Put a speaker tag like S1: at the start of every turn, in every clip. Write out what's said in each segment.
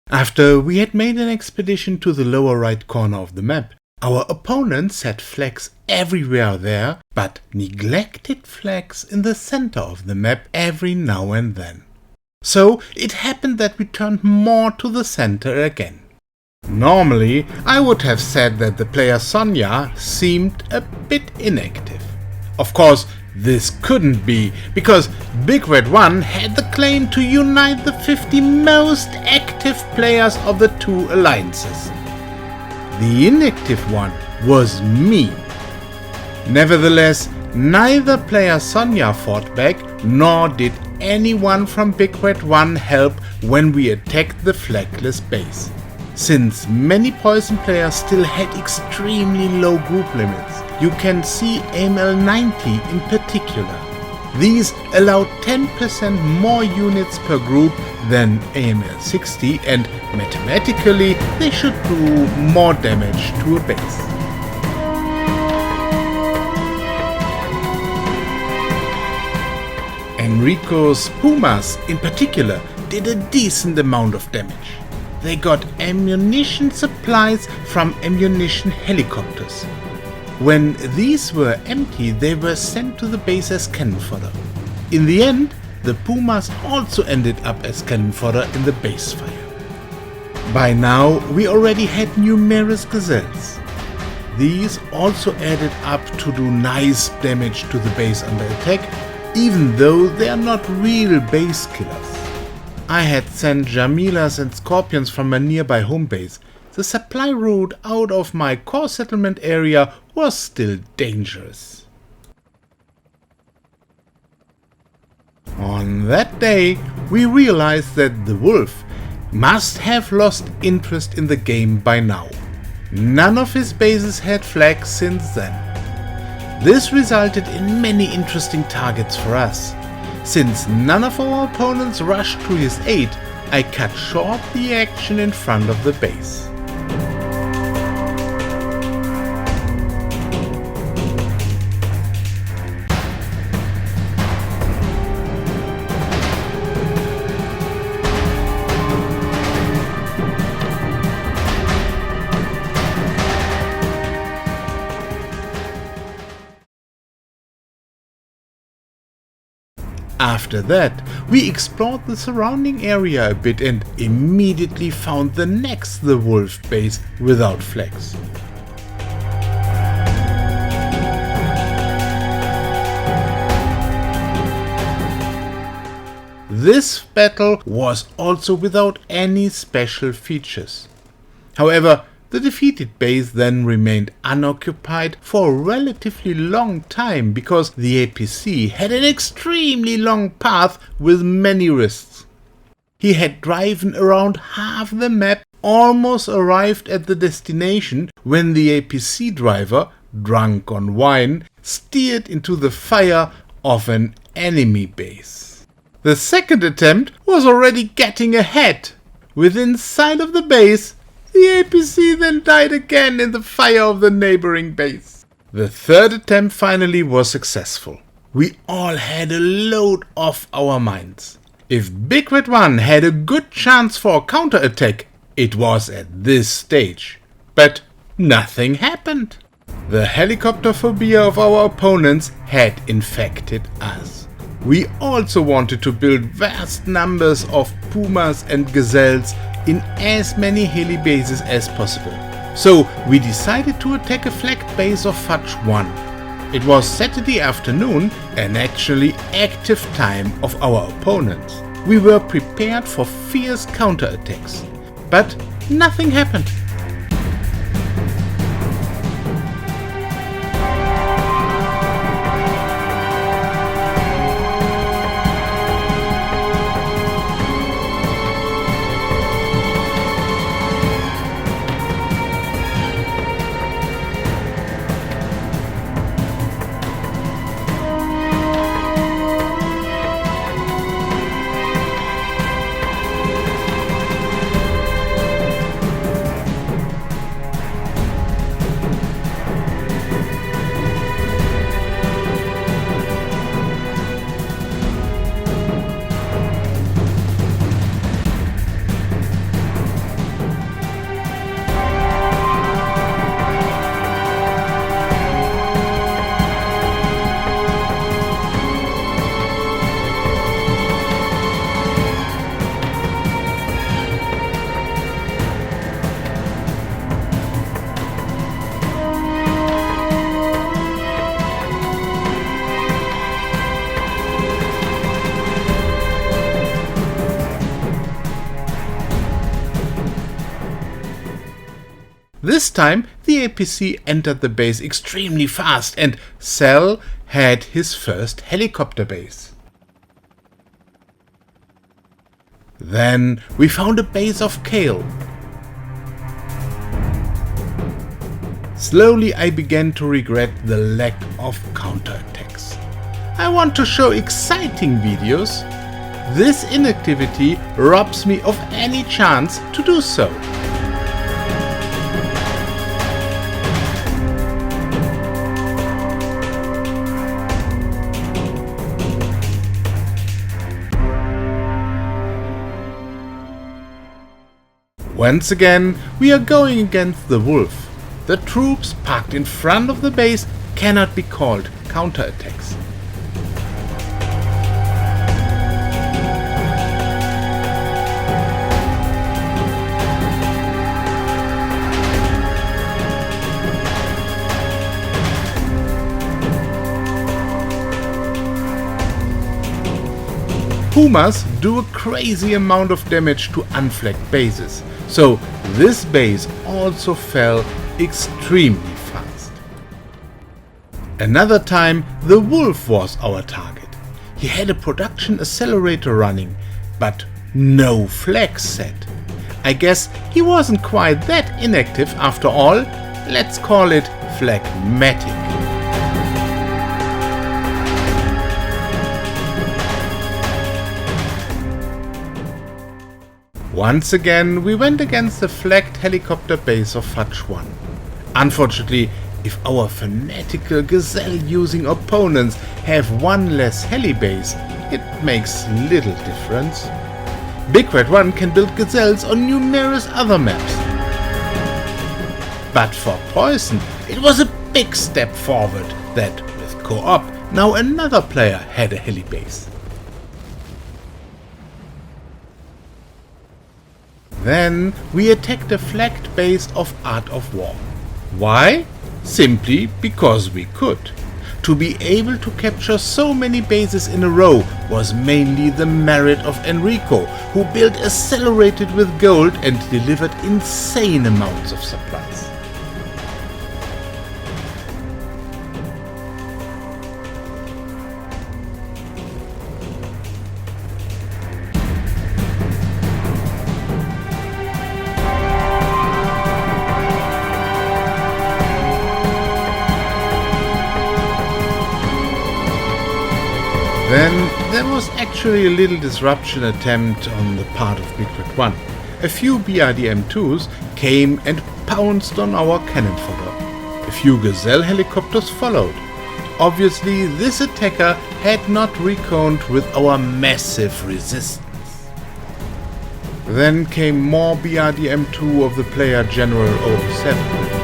S1: After we had made an expedition to the lower right corner of the map, our opponent set flags everywhere there, but neglected flags in the center of the map every now and then. So it happened that we turned more to the center again. Normally, I would have said that the player Sonja seemed a bit inactive. Of course, this couldn't be, because Big Red 1 had the claim to unite the 50 most active players of the two alliances. The inactive one was me. Nevertheless, neither player Sonja fought back, nor did anyone from Big Red 1 help when we attacked the flagless base, since many poison players still had extremely low group limits. You can see AML 90 in particular. These allow 10% more units per group than AML 60, and mathematically they should do more damage to a base. Enrico's Pumas in particular did a decent amount of damage. They got ammunition supplies from ammunition helicopters. When these were empty, they were sent to the base as cannon fodder. In the end, the Pumas also ended up as cannon fodder in the base fire. By now, we already had numerous gazelles. These also added up to do nice damage to the base under attack, even though they are not real base killers. I had sent Jamilas and Scorpions from my nearby home base. The supply route out of my core settlement area was still dangerous. On that day, we realized that the wolf must have lost interest in the game by now. None of his bases had flags since then. This resulted in many interesting targets for us. Since none of our opponents rushed to his aid, I cut short the action in front of the base. After that, we explored the surrounding area a bit and immediately found the next The Wolf base without flags. This battle was also without any special features. However, the defeated base then remained unoccupied for a relatively long time because the APC had an extremely long path with many risks. He had driven around half the map, almost arrived at the destination when the APC driver, drunk on wine, steered into the fire of an enemy base. The second attempt was already getting ahead. Within sight of the base, the APC then died again in the fire of the neighboring base. The third attempt finally was successful. We all had a load off our minds. If Big Red 1 had a good chance for a counterattack, it was at this stage. But nothing happened. The helicopter phobia of our opponents had infected us. We also wanted to build vast numbers of Pumas and Gazelles in as many hilly bases as possible. So we decided to attack a flagged base of Fudge 1. It was Saturday afternoon, an actually active time of our opponents. We were prepared for fierce counterattacks, but nothing happened. This time the APC entered the base extremely fast and Cell had his first helicopter base. Then we found a base of Kale. Slowly I began to regret the lack of counterattacks. I want to show exciting videos. This inactivity robs me of any chance to do so. Once again, we are going against the wolf. The troops parked in front of the base cannot be called counterattacks. Pumas do a crazy amount of damage to unflagged bases, so this base also fell extremely fast. Another time the wolf was our target. He had a production accelerator running, but no flags set. I guess he wasn't quite that inactive after all. Let's call it phlegmatic. Once again, we went against the flagged helicopter base of Fudge 1. Unfortunately, if our fanatical gazelle-using opponents have one less heli base, it makes little difference. Big Red 1 can build gazelles on numerous other maps. But for Poison, it was a big step forward that, with co-op, now another player had a heli base. Then we attacked the flagged base of Art of War. Why? Simply because we could. To be able to capture so many bases in a row was mainly the merit of Enrico, who built Accelerated with gold and delivered insane amounts of supplies. Then there was actually a little disruption attempt on the part of Big Red 1. A few BRDM-2s came and pounced on our cannon fodder. A few Gazelle helicopters followed. Obviously this attacker had not reckoned with our massive resistance. Then came more BRDM-2 of the player General 07.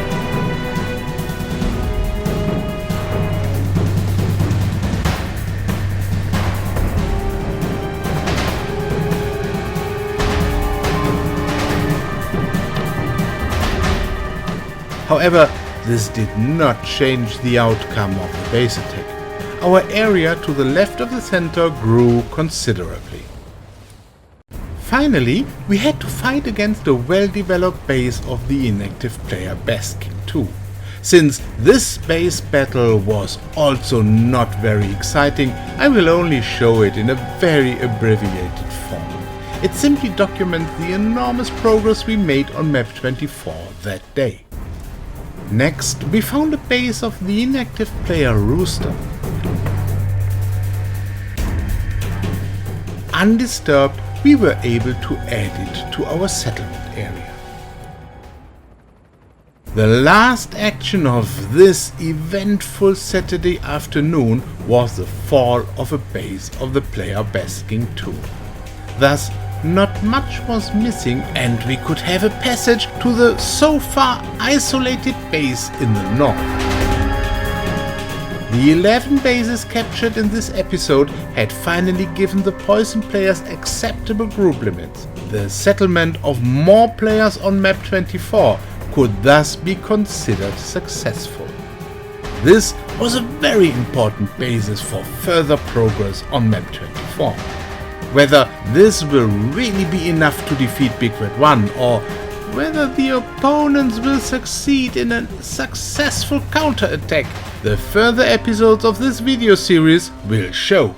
S1: However, this did not change the outcome of the base attack. Our area to the left of the center grew considerably. Finally, we had to fight against the well-developed base of the inactive player Basking 2. Since this base battle was also not very exciting, I will only show it in a very abbreviated form. It simply documents the enormous progress we made on map 24 that day. Next, we found a base of the inactive player Rooster. Undisturbed, we were able to add it to our settlement area. The last action of this eventful Saturday afternoon was the fall of a base of the player Basking 2. Thus, not much was missing and we could have a passage to the so far isolated base in the north. The 11 bases captured in this episode had finally given the Poison players acceptable group limits. The settlement of more players on map 24 could thus be considered successful. This was a very important basis for further progress on map 24. Whether this will really be enough to defeat Big Red 1 or whether the opponents will succeed in a successful counterattack. The further episodes of this video series will show.